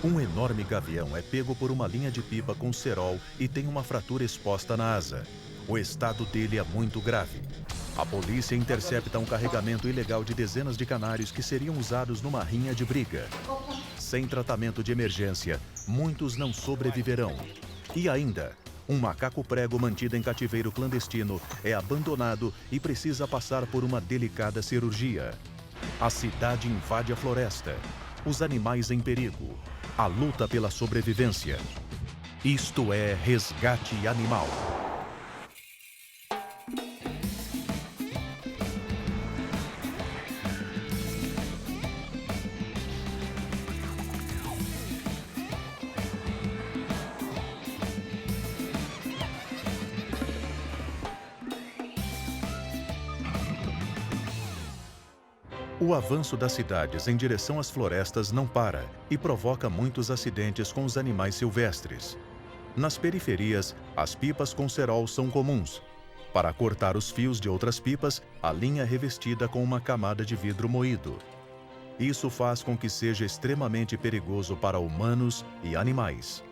Um enorme gavião é pego por uma linha de pipa com cerol e tem uma fratura exposta na asa. O estado dele é muito grave. A polícia intercepta um carregamento ilegal de dezenas de canários que seriam usados numa rinha de briga. Sem tratamento de emergência, muitos não sobreviverão. E ainda, um macaco-prego mantido em cativeiro clandestino é abandonado e precisa passar por uma delicada cirurgia. A cidade invade a floresta. Os animais em perigo. A luta pela sobrevivência. Isto é Resgate Animal. O avanço das cidades em direção às florestas não para e provoca muitos acidentes com os animais silvestres. Nas periferias, as pipas com cerol são comuns. Para cortar os fios de outras pipas, a linha é revestida com uma camada de vidro moído. Isso faz com que seja extremamente perigoso para humanos e animais.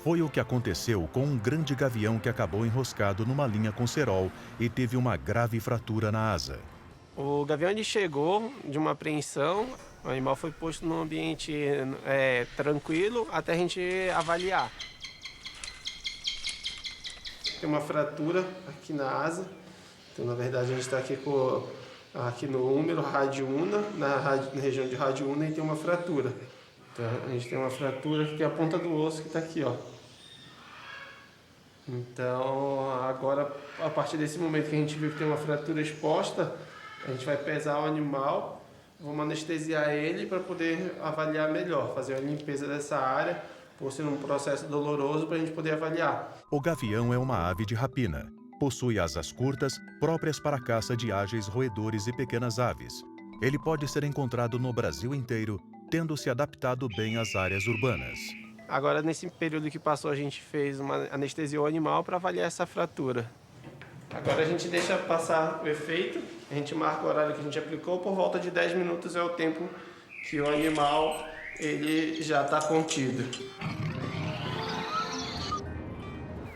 Foi o que aconteceu com um grande gavião que acabou enroscado numa linha com cerol e teve uma grave fratura na asa. O gavião ele chegou de uma apreensão, o animal foi posto num ambiente tranquilo até a gente avaliar. Tem uma fratura aqui na asa, então na verdade a gente está aqui no húmero, radiúna, na região de radiúna e tem uma fratura. Então a gente tem uma fratura que é a ponta do osso que está aqui, ó. Então agora, a partir desse momento que a gente viu que tem uma fratura exposta, a gente vai pesar o animal, vamos anestesiar ele para poder avaliar melhor, fazer a limpeza dessa área, por ser um processo doloroso para a gente poder avaliar. O gavião é uma ave de rapina. Possui asas curtas, próprias para a caça de ágeis roedores e pequenas aves. Ele pode ser encontrado no Brasil inteiro, tendo se adaptado bem às áreas urbanas. Agora, nesse período que passou, a gente fez uma anestesia ao animal para avaliar essa fratura. Agora a gente deixa passar o efeito, a gente marca o horário que a gente aplicou, por volta de 10 minutos é o tempo que o animal ele já está contido.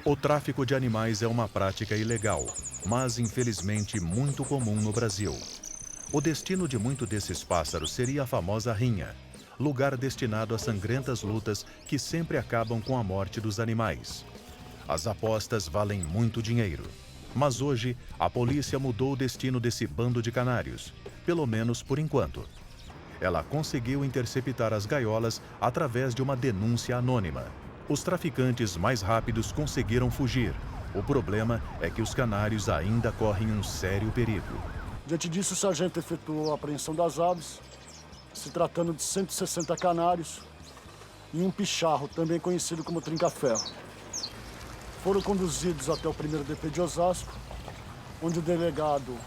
O tráfico de animais é uma prática ilegal, mas infelizmente muito comum no Brasil. O destino de muitos desses pássaros seria a famosa rinha, lugar destinado a sangrentas lutas que sempre acabam com a morte dos animais. As apostas valem muito dinheiro. Mas hoje, a polícia mudou o destino desse bando de canários, pelo menos por enquanto. Ela conseguiu interceptar as gaiolas através de uma denúncia anônima. Os traficantes mais rápidos conseguiram fugir. O problema é que os canários ainda correm um sério perigo. Diante disso, o sargento efetuou a apreensão das aves, se tratando de 160 canários e um picharro, também conhecido como trinca-ferro. Foram conduzidos até o primeiro DP de Osasco, onde o delegado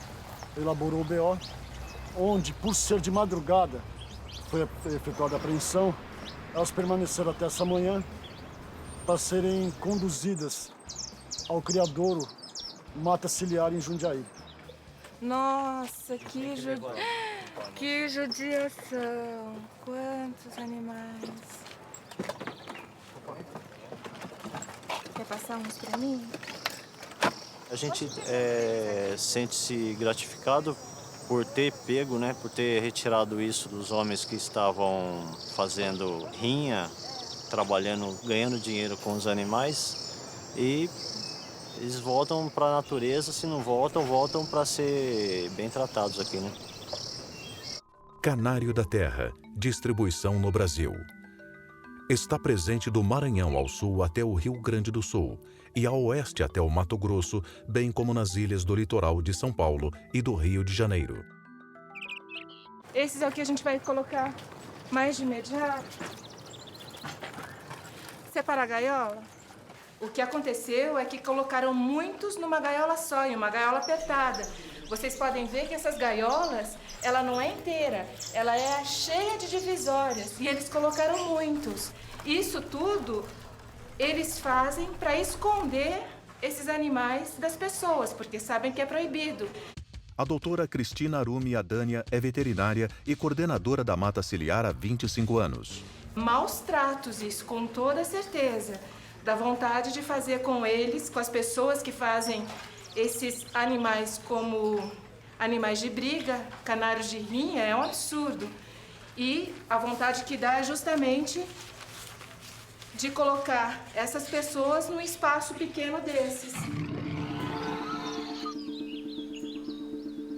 elaborou o BO, onde, por ser de madrugada, foi efetuada a apreensão. Elas permaneceram até essa manhã para serem conduzidas ao criadouro Mata Ciliar em Jundiaí. Nossa, que judiação! Quantos animais! Quer passar uns para mim? A gente sente-se gratificado por ter pego, né, por ter retirado isso dos homens que estavam fazendo rinha, trabalhando, ganhando dinheiro com os animais, e eles voltam para a natureza. Se não voltam, voltam para ser bem tratados aqui, né? Canário da Terra, distribuição no Brasil. Está presente do Maranhão ao sul até o Rio Grande do Sul e ao oeste até o Mato Grosso, bem como nas ilhas do litoral de São Paulo e do Rio de Janeiro. Esses é o que a gente vai colocar mais de imediato. Separar a gaiola? O que aconteceu é que colocaram muitos numa gaiola só, em uma gaiola apertada. Vocês podem ver que essas gaiolas, ela não é inteira, ela é cheia de divisórias e eles colocaram muitos. Isso tudo eles fazem para esconder esses animais das pessoas, porque sabem que é proibido. A doutora Cristina Arumi Adânia é veterinária e coordenadora da Mata Ciliar há 25 anos. Maus tratos, isso com toda certeza. Da vontade de fazer com eles, com as pessoas que fazem esses animais como animais de briga, canários de rinha, é um absurdo. E a vontade que dá é justamente de colocar essas pessoas num espaço pequeno desses.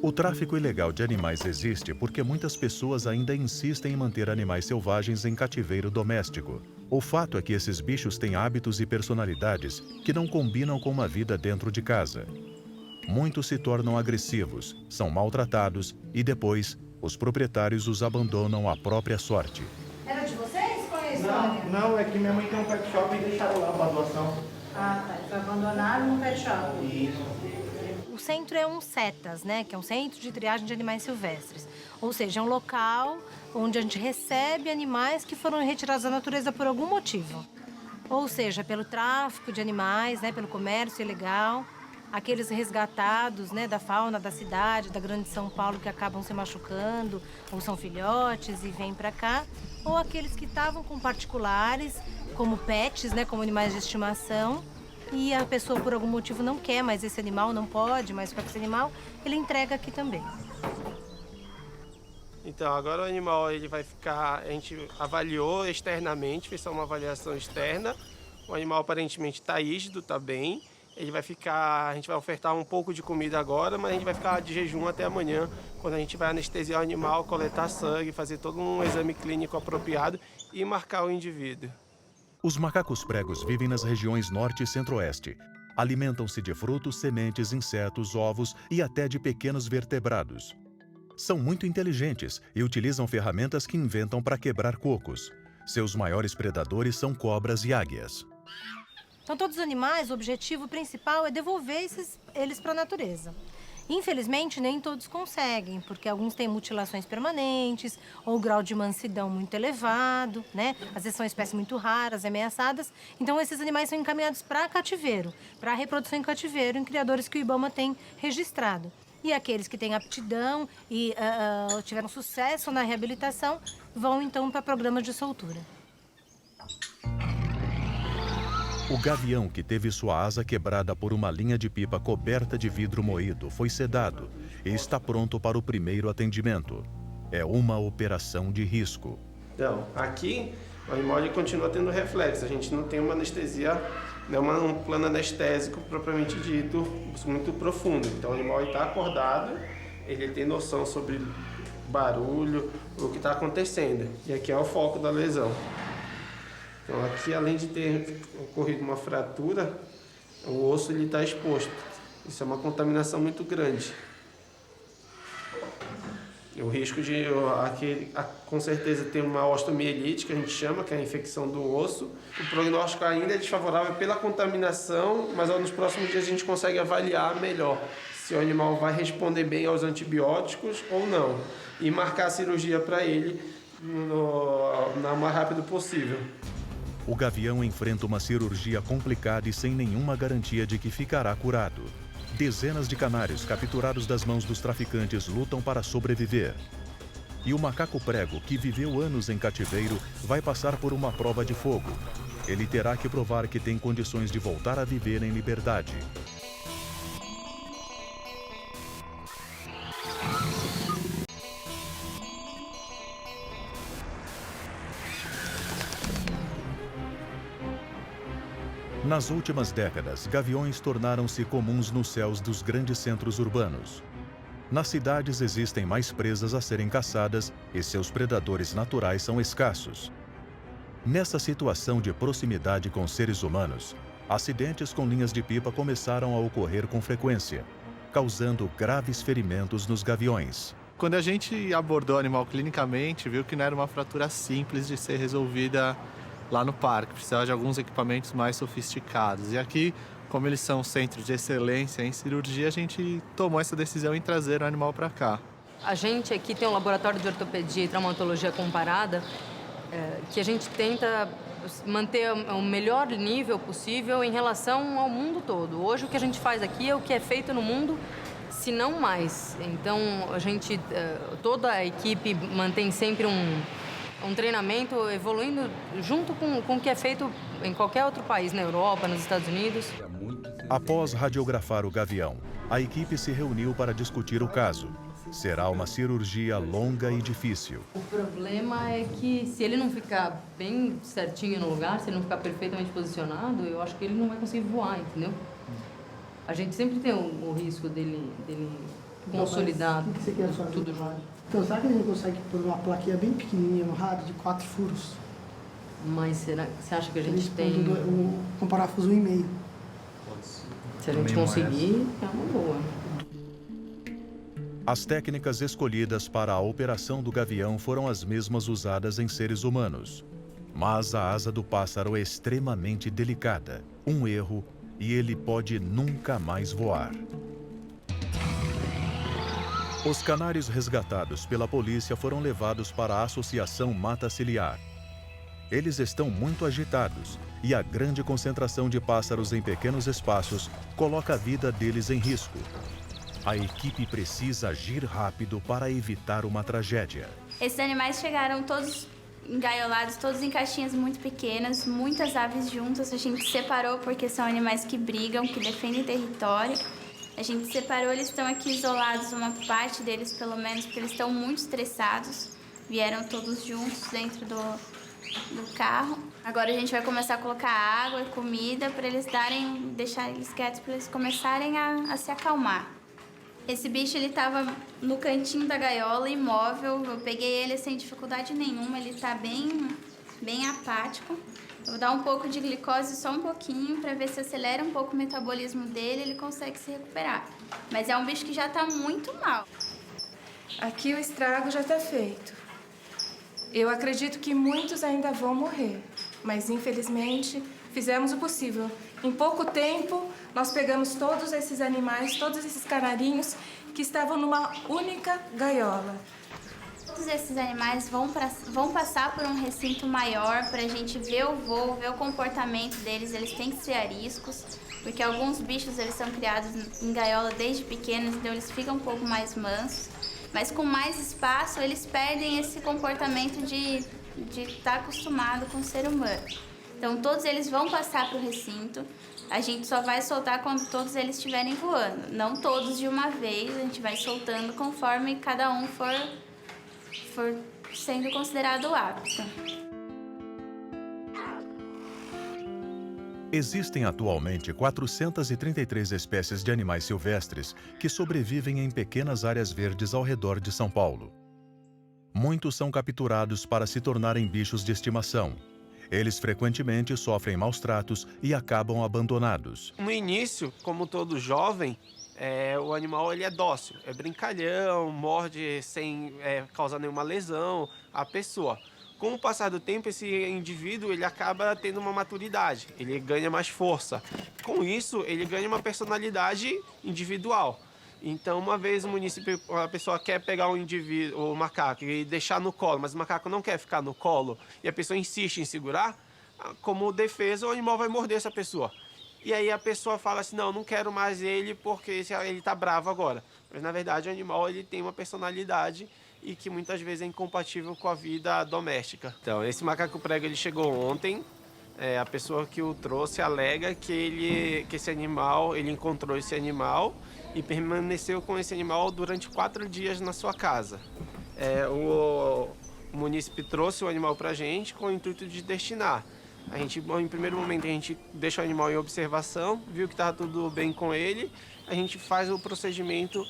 O tráfico ilegal de animais existe porque muitas pessoas ainda insistem em manter animais selvagens em cativeiro doméstico. O fato é que esses bichos têm hábitos e personalidades que não combinam com uma vida dentro de casa. Muitos se tornam agressivos, são maltratados e depois os proprietários os abandonam à própria sorte. Era de vocês? Qual é a história? Não, é que minha mãe tem um pet shop e deixaram lá para doação. Ah, tá. Foi abandonado no pet shop. Isso. O centro é um CETAS, né, que é um centro de triagem de animais silvestres. Ou seja, é um local onde a gente recebe animais que foram retirados da natureza por algum motivo. Ou seja, pelo tráfico de animais, né, pelo comércio ilegal, aqueles resgatados, né, da fauna da cidade, da grande São Paulo, que acabam se machucando, ou são filhotes e vêm para cá, ou aqueles que estavam com particulares, como pets, né, como animais de estimação, e a pessoa por algum motivo não quer mais esse animal, não pode mais ficar com esse animal, ele entrega aqui também. Então, agora o animal ele vai ficar, a gente avaliou externamente, fez só uma avaliação externa. O animal aparentemente está rígido, está bem. Ele vai ficar, a gente vai ofertar um pouco de comida agora, mas a gente vai ficar de jejum até amanhã, quando a gente vai anestesiar o animal, coletar sangue, fazer todo um exame clínico apropriado e marcar o indivíduo. Os macacos pregos vivem nas regiões norte e centro-oeste. Alimentam-se de frutos, sementes, insetos, ovos e até de pequenos vertebrados. São muito inteligentes e utilizam ferramentas que inventam para quebrar cocos. Seus maiores predadores são cobras e águias. Então, todos os animais, o objetivo principal é devolver eles para a natureza. Infelizmente, nem todos conseguem, porque alguns têm mutilações permanentes ou grau de mansidão muito elevado, né? Às vezes são espécies muito raras, ameaçadas. Então, esses animais são encaminhados para cativeiro, para reprodução em cativeiro, em criadores que o IBAMA tem registrado. E aqueles que têm aptidão e tiveram sucesso na reabilitação vão, então, para programas de soltura. O gavião, que teve sua asa quebrada por uma linha de pipa coberta de vidro moído, foi sedado e está pronto para o primeiro atendimento. É uma operação de risco. Então, aqui o animal ele continua tendo reflexo. A gente não tem uma anestesia, não é um plano anestésico propriamente dito, muito profundo. Então o animal está acordado, ele tem noção sobre barulho, o que está acontecendo. E aqui é o foco da lesão. Então aqui, além de ter ocorrido uma fratura, o osso está exposto. Isso é uma contaminação muito grande. O risco de, com certeza, ter uma osteomielite, que a gente chama, que é a infecção do osso. O prognóstico ainda é desfavorável pela contaminação, mas nos próximos dias a gente consegue avaliar melhor se o animal vai responder bem aos antibióticos ou não. E marcar a cirurgia para ele o mais rápido possível. O gavião enfrenta uma cirurgia complicada e sem nenhuma garantia de que ficará curado. Dezenas de canários capturados das mãos dos traficantes lutam para sobreviver. E o macaco prego, que viveu anos em cativeiro, vai passar por uma prova de fogo. Ele terá que provar que tem condições de voltar a viver em liberdade. Nas últimas décadas, gaviões tornaram-se comuns nos céus dos grandes centros urbanos. Nas cidades existem mais presas a serem caçadas e seus predadores naturais são escassos. Nessa situação de proximidade com seres humanos, acidentes com linhas de pipa começaram a ocorrer com frequência, causando graves ferimentos nos gaviões. Quando a gente abordou o animal clinicamente, viu que não era uma fratura simples de ser resolvida lá no parque, precisava de alguns equipamentos mais sofisticados. E aqui, como eles são centros de excelência em cirurgia, a gente tomou essa decisão em trazer o animal para cá. A gente aqui tem um laboratório de ortopedia e traumatologia comparada, que a gente tenta manter o melhor nível possível em relação ao mundo todo. Hoje o que a gente faz aqui é o que é feito no mundo, se não mais. Então a gente, toda a equipe mantém sempre um treinamento evoluindo junto com o que é feito em qualquer outro país, na Europa, nos Estados Unidos. Após radiografar o gavião, a equipe se reuniu para discutir o caso. Será uma cirurgia longa e difícil. O problema é que se ele não ficar bem certinho no lugar, se ele não ficar perfeitamente posicionado, eu acho que ele não vai conseguir voar, entendeu? A gente sempre tem o risco dele consolidar tudo junto. Então, será que a gente consegue pôr uma plaquinha bem pequenininha no rádio de 4 furos? Mas será que você acha que a gente tem... Com parafuso 1,5. Se a gente conseguir, é uma boa. As técnicas escolhidas para a operação do gavião foram as mesmas usadas em seres humanos. Mas a asa do pássaro é extremamente delicada. Um erro e ele pode nunca mais voar. Os canários resgatados pela polícia foram levados para a Associação Mata Ciliar. Eles estão muito agitados e a grande concentração de pássaros em pequenos espaços coloca a vida deles em risco. A equipe precisa agir rápido para evitar uma tragédia. Esses animais chegaram todos engaiolados, todos em caixinhas muito pequenas, muitas aves juntas. A gente separou porque são animais que brigam, que defendem território. A gente separou, eles estão aqui isolados, uma parte deles pelo menos, porque eles estão muito estressados. Vieram todos juntos dentro do carro. Agora a gente vai começar a colocar água e comida para eles deixar eles quietos, para eles começarem a se acalmar. Esse bicho, ele tava no cantinho da gaiola, imóvel. Eu peguei ele sem dificuldade nenhuma, ele tá bem apático. Eu vou dar um pouco de glicose, só um pouquinho, para ver se acelera um pouco o metabolismo dele, ele consegue se recuperar. Mas é um bicho que já tá muito mal. Aqui o estrago já tá feito. Eu acredito que muitos ainda vão morrer, mas infelizmente fizemos o possível. Em pouco tempo, nós pegamos todos esses animais, todos esses canarinhos que estavam numa única gaiola. Todos esses animais vão passar por um recinto maior para a gente ver o voo, ver o comportamento deles. Eles têm que ser ariscos, porque alguns bichos eles são criados em gaiola desde pequenos, então eles ficam um pouco mais mansos. Mas com mais espaço, eles perdem esse comportamento de estar acostumado com o ser humano. Então, todos eles vão passar para o recinto. A gente só vai soltar quando todos eles estiverem voando. Não todos de uma vez, a gente vai soltando conforme cada um for sendo considerado apto. Existem atualmente 433 espécies de animais silvestres que sobrevivem em pequenas áreas verdes ao redor de São Paulo. Muitos são capturados para se tornarem bichos de estimação. Eles frequentemente sofrem maus tratos e acabam abandonados. No início, como todo jovem, o animal ele é dócil, é brincalhão, morde sem causar nenhuma lesão à pessoa. Com o passar do tempo, esse indivíduo ele acaba tendo uma maturidade, ele ganha mais força. Com isso, ele ganha uma personalidade individual. Então, uma vez a pessoa quer pegar o macaco e deixar no colo, mas o macaco não quer ficar no colo e a pessoa insiste em segurar, como defesa, o animal vai morder essa pessoa. E aí a pessoa fala assim, não quero mais ele porque ele tá bravo agora. Mas, na verdade, o animal ele tem uma personalidade e que muitas vezes é incompatível com a vida doméstica. Então, esse macaco prego ele chegou ontem. A pessoa que o trouxe alega que esse animal, ele encontrou esse animal e permaneceu com esse animal durante 4 dias na sua casa. O munícipe trouxe o animal para a gente com o intuito de destinar. Em primeiro momento, a gente deixa o animal em observação, viu que estava tudo bem com ele, a gente faz o procedimento,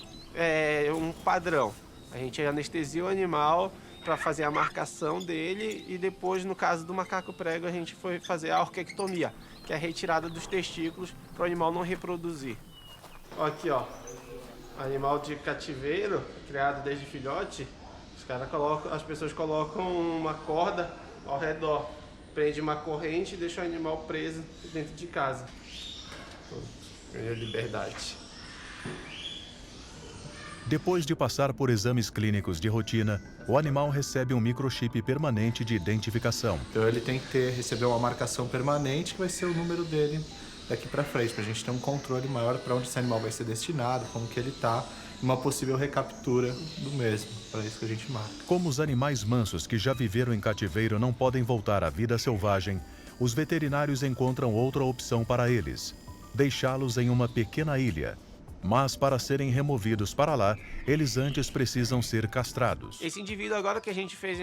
um padrão. A gente anestesia o animal para fazer a marcação dele e depois, no caso do macaco prego, a gente foi fazer a orquectomia, que é a retirada dos testículos para o animal não reproduzir. Aqui, ó, animal de cativeiro, criado desde filhote, as pessoas colocam uma corda ao redor, prende uma corrente e deixa o animal preso dentro de casa. Ganha liberdade. Depois de passar por exames clínicos de rotina, o animal recebe um microchip permanente de identificação. Então ele tem que receber uma marcação permanente que vai ser o número dele daqui para frente, para a gente ter um controle maior para onde esse animal vai ser destinado, como que ele tá uma possível recaptura do mesmo. Para isso que a gente marca. Como os animais mansos que já viveram em cativeiro não podem voltar à vida selvagem, os veterinários encontram outra opção para eles: deixá-los em uma pequena ilha. Mas para serem removidos para lá, eles antes precisam ser castrados. Esse indivíduo agora que a gente fez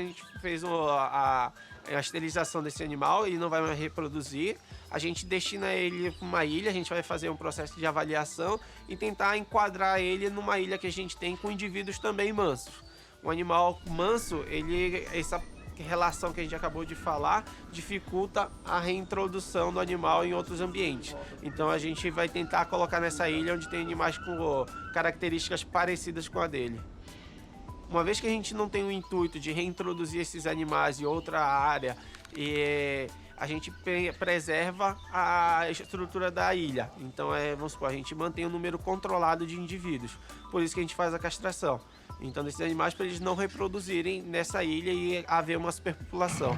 a esterilização desse animal, ele não vai mais reproduzir. A gente destina ele para uma ilha, a gente vai fazer um processo de avaliação e tentar enquadrar ele numa ilha que a gente tem com indivíduos também mansos. Um animal manso, essa relação que a gente acabou de falar, dificulta a reintrodução do animal em outros ambientes. Então a gente vai tentar colocar nessa ilha onde tem animais com características parecidas com a dele. Uma vez que a gente não tem o intuito de reintroduzir esses animais em outra área, a gente preserva a estrutura da ilha. Então, vamos supor, a gente mantém um número controlado de indivíduos. Por isso que a gente faz a castração. Então, desses animais, para eles não reproduzirem nessa ilha e haver uma superpopulação.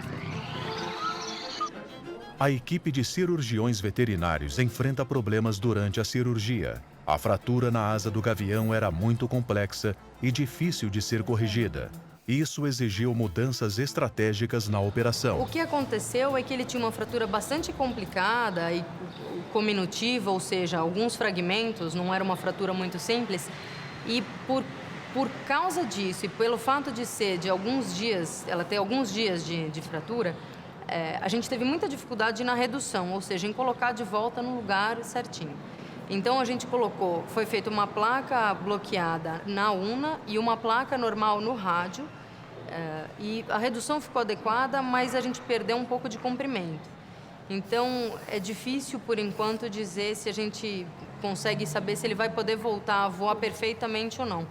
A equipe de cirurgiões veterinários enfrenta problemas durante a cirurgia. A fratura na asa do gavião era muito complexa e difícil de ser corrigida. Isso exigiu mudanças estratégicas na operação. O que aconteceu é que ele tinha uma fratura bastante complicada e cominutiva, ou seja, alguns fragmentos, não era uma fratura muito simples. E por causa disso e pelo fato de ser de alguns dias, ela ter alguns dias de fratura, a gente teve muita dificuldade na redução, ou seja, em colocar de volta no lugar certinho. Então a gente foi feita uma placa bloqueada na una e uma placa normal no rádio. E a redução ficou adequada, mas a gente perdeu um pouco de comprimento. Então é difícil por enquanto dizer se a gente consegue saber se ele vai poder voltar a voar perfeitamente ou não.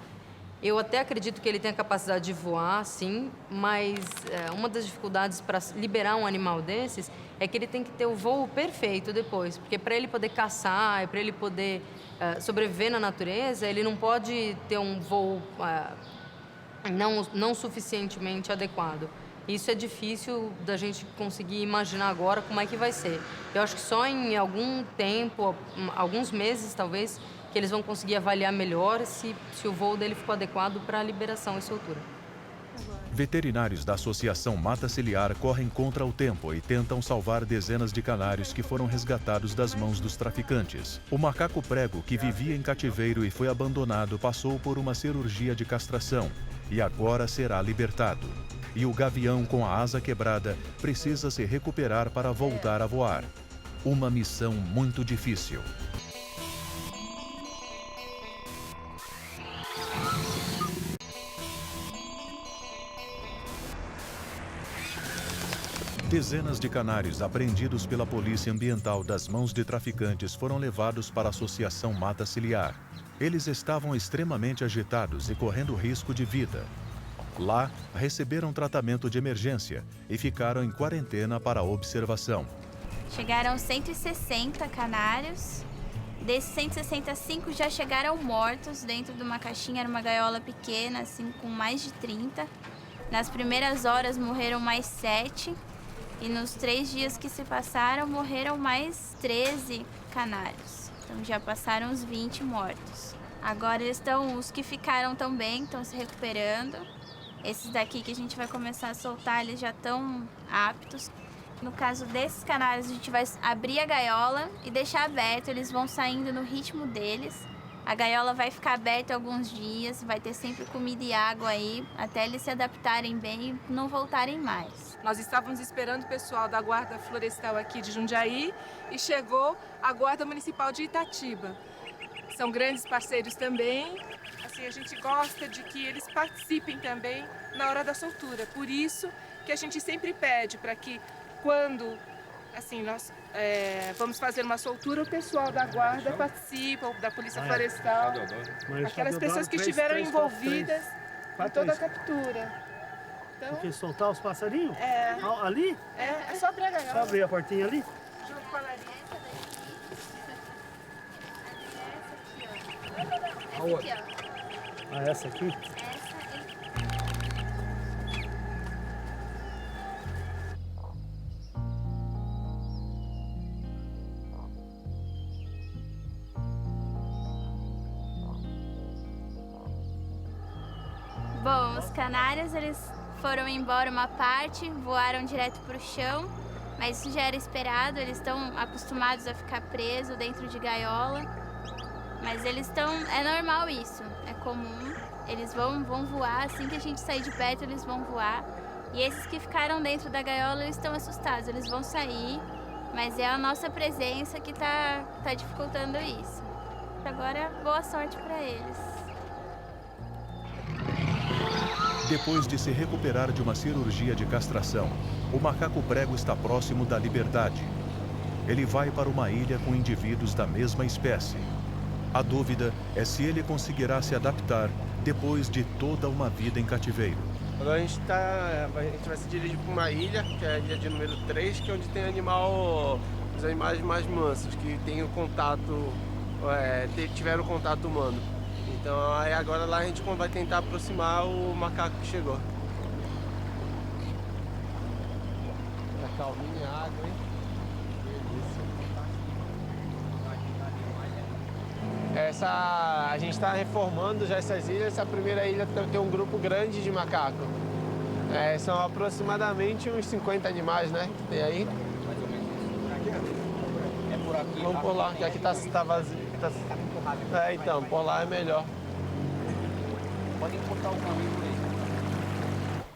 Eu até acredito que ele tem a capacidade de voar, sim, mas uma das dificuldades para liberar um animal desses é que ele tem que ter o voo perfeito depois, porque para ele poder caçar, para ele poder sobreviver na natureza, ele não pode ter um voo não suficientemente adequado. Isso é difícil da gente conseguir imaginar agora como é que vai ser. Eu acho que só em algum tempo, alguns meses talvez, que eles vão conseguir avaliar melhor se o voo dele ficou adequado para a liberação e soltura. Veterinários da Associação Mata Ciliar correm contra o tempo e tentam salvar dezenas de canários que foram resgatados das mãos dos traficantes. O macaco prego, que vivia em cativeiro e foi abandonado, passou por uma cirurgia de castração e agora será libertado. E o gavião com a asa quebrada precisa se recuperar para voltar a voar. Uma missão muito difícil. Dezenas de canários apreendidos pela Polícia Ambiental das mãos de traficantes foram levados para a Associação Mata Ciliar. Eles estavam extremamente agitados e correndo risco de vida. Lá, receberam tratamento de emergência e ficaram em quarentena para observação. Chegaram 160 canários. Desses 165 já chegaram mortos dentro de uma caixinha, era uma gaiola pequena, assim, com mais de 30. Nas primeiras horas morreram mais 7. E nos 3 dias que se passaram, morreram mais 13 canários. Então já passaram os 20 mortos. Agora os que ficaram também, estão se recuperando. Esses daqui que a gente vai começar a soltar, eles já estão aptos. No caso desses canários, a gente vai abrir a gaiola e deixar aberto. Eles vão saindo no ritmo deles. A gaiola vai ficar aberta alguns dias, vai ter sempre comida e água aí, até eles se adaptarem bem e não voltarem mais. Nós estávamos esperando o pessoal da Guarda Florestal aqui de Jundiaí e chegou a Guarda Municipal de Itatiba. São grandes parceiros também. Assim, a gente gosta de que eles participem também na hora da soltura. Por isso que a gente sempre pede para que quando nós vamos fazer uma soltura, o pessoal da guarda participa, da Polícia Florestal, aquelas pessoas que estiveram envolvidas em toda a captura. Então, porque soltar os passarinhos? Ali? É só abrir a gaiola. Só abrir a portinha ali? Junto com a Larissa. Essa aqui? Bom, os canários, eles foram embora uma parte, voaram direto para o chão, mas isso já era esperado, eles estão acostumados a ficar presos dentro de gaiola, mas eles estão, é normal isso, é comum, eles vão voar, assim que a gente sair de perto eles vão voar, e esses que ficaram dentro da gaiola, eles estão assustados, eles vão sair, mas é a nossa presença que tá dificultando isso. Agora, boa sorte para eles. Depois de se recuperar de uma cirurgia de castração, o macaco prego está próximo da liberdade. Ele vai para uma ilha com indivíduos da mesma espécie. A dúvida é se ele conseguirá se adaptar depois de toda uma vida em cativeiro. Agora a gente vai se dirigir para uma ilha, que é a ilha de número 3, que é onde tem os animais mais mansos, que tem o contato, tiveram contato humano. Então aí agora lá a gente vai tentar aproximar o macaco que chegou. Tá calminha a água, hein? Delícia. A gente está reformando já essas ilhas. Essa primeira ilha tem um grupo grande de macaco. São aproximadamente uns 50 animais, né? Que tem aí. Mais ou menos isso. Por aqui? É por aqui. Vamos por lá, que aqui tá vazio. Então, por lá é melhor. Pode encurtar o caminho por aí.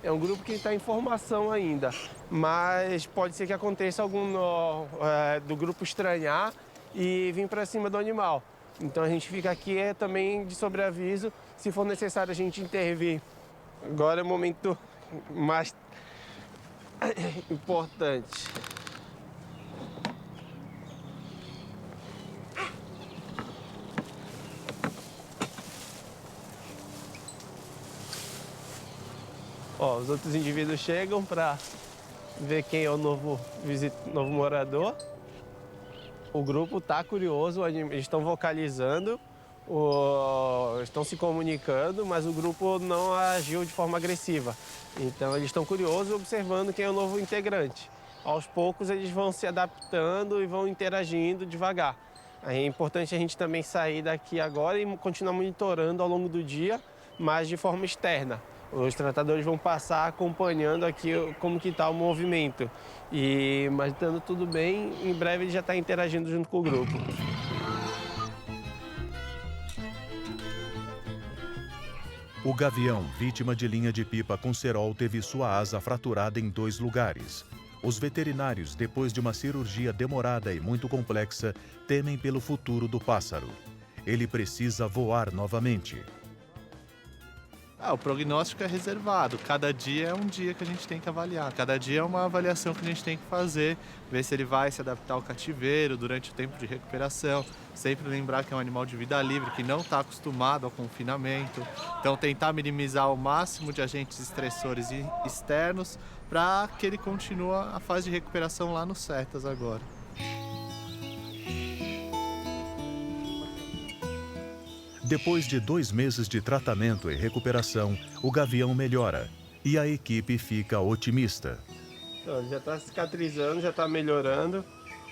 É um grupo que está em formação ainda, mas pode ser que aconteça algum do grupo estranhar e vir para cima do animal. Então a gente fica aqui também de sobreaviso, se for necessário a gente intervir. Agora é o momento mais importante. Os outros indivíduos chegam para ver quem é o novo morador. O grupo está curioso, eles estão vocalizando, estão se comunicando, mas o grupo não agiu de forma agressiva. Então eles estão curiosos observando quem é o novo integrante. Aos poucos eles vão se adaptando e vão interagindo devagar. É importante a gente também sair daqui agora e continuar monitorando ao longo do dia, mas de forma externa. Os tratadores vão passar acompanhando aqui como que está o movimento. Mas estando tudo bem, em breve ele já está interagindo junto com o grupo. O gavião, vítima de linha de pipa com cerol, teve sua asa fraturada em 2 lugares. Os veterinários, depois de uma cirurgia demorada e muito complexa, temem pelo futuro do pássaro. Ele precisa voar novamente. O prognóstico é reservado. Cada dia é um dia que a gente tem que avaliar. Cada dia é uma avaliação que a gente tem que fazer, ver se ele vai se adaptar ao cativeiro durante o tempo de recuperação. Sempre lembrar que é um animal de vida livre, que não está acostumado ao confinamento. Então tentar minimizar o máximo de agentes estressores externos para que ele continue a fase de recuperação lá no CETAS agora. Depois de 2 meses de tratamento e recuperação, o gavião melhora e a equipe fica otimista. Então, já está cicatrizando, já está melhorando.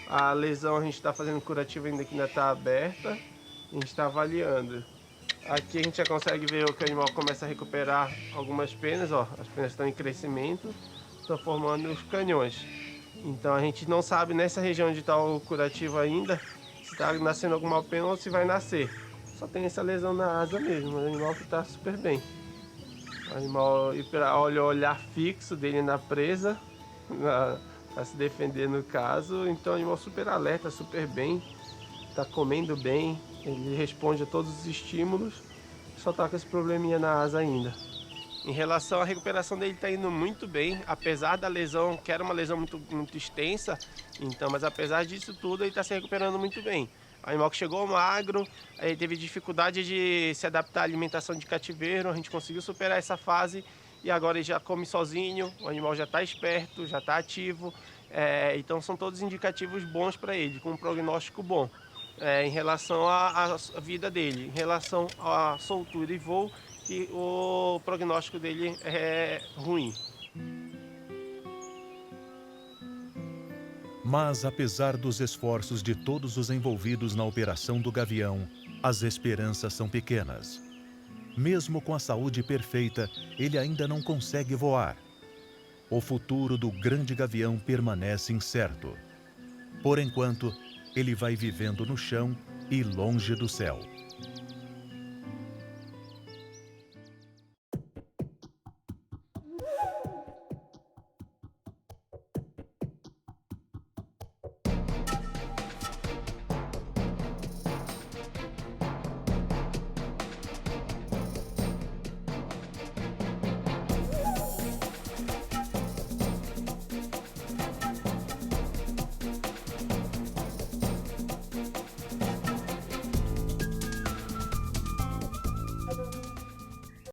A lesão a gente está fazendo curativo ainda que ainda está aberta. A gente está avaliando. Aqui a gente já consegue ver que o animal começa a recuperar algumas penas. As penas estão em crescimento, estão formando os canhões. Então a gente não sabe nessa região onde está o curativo ainda se está nascendo alguma pena ou se vai nascer. Só tem essa lesão na asa mesmo, o animal que está super bem. O animal, olha o olhar fixo dele na presa, para se defender no caso. Então o animal super alerta, super bem, está comendo bem, ele responde a todos os estímulos, só está com esse probleminha na asa ainda. Em relação à recuperação dele, está indo muito bem, apesar da lesão, que era uma lesão muito extensa, mas apesar disso tudo ele está se recuperando muito bem. O animal que chegou magro, aí teve dificuldade de se adaptar à alimentação de cativeiro, a gente conseguiu superar essa fase e agora ele já come sozinho, o animal já está esperto, já está ativo, então são todos indicativos bons para ele, com um prognóstico bom em relação à vida dele, em relação à soltura e voo, que o prognóstico dele é ruim. Mas, apesar dos esforços de todos os envolvidos na operação do gavião, as esperanças são pequenas. Mesmo com a saúde perfeita, ele ainda não consegue voar. O futuro do grande gavião permanece incerto. Por enquanto, ele vai vivendo no chão e longe do céu.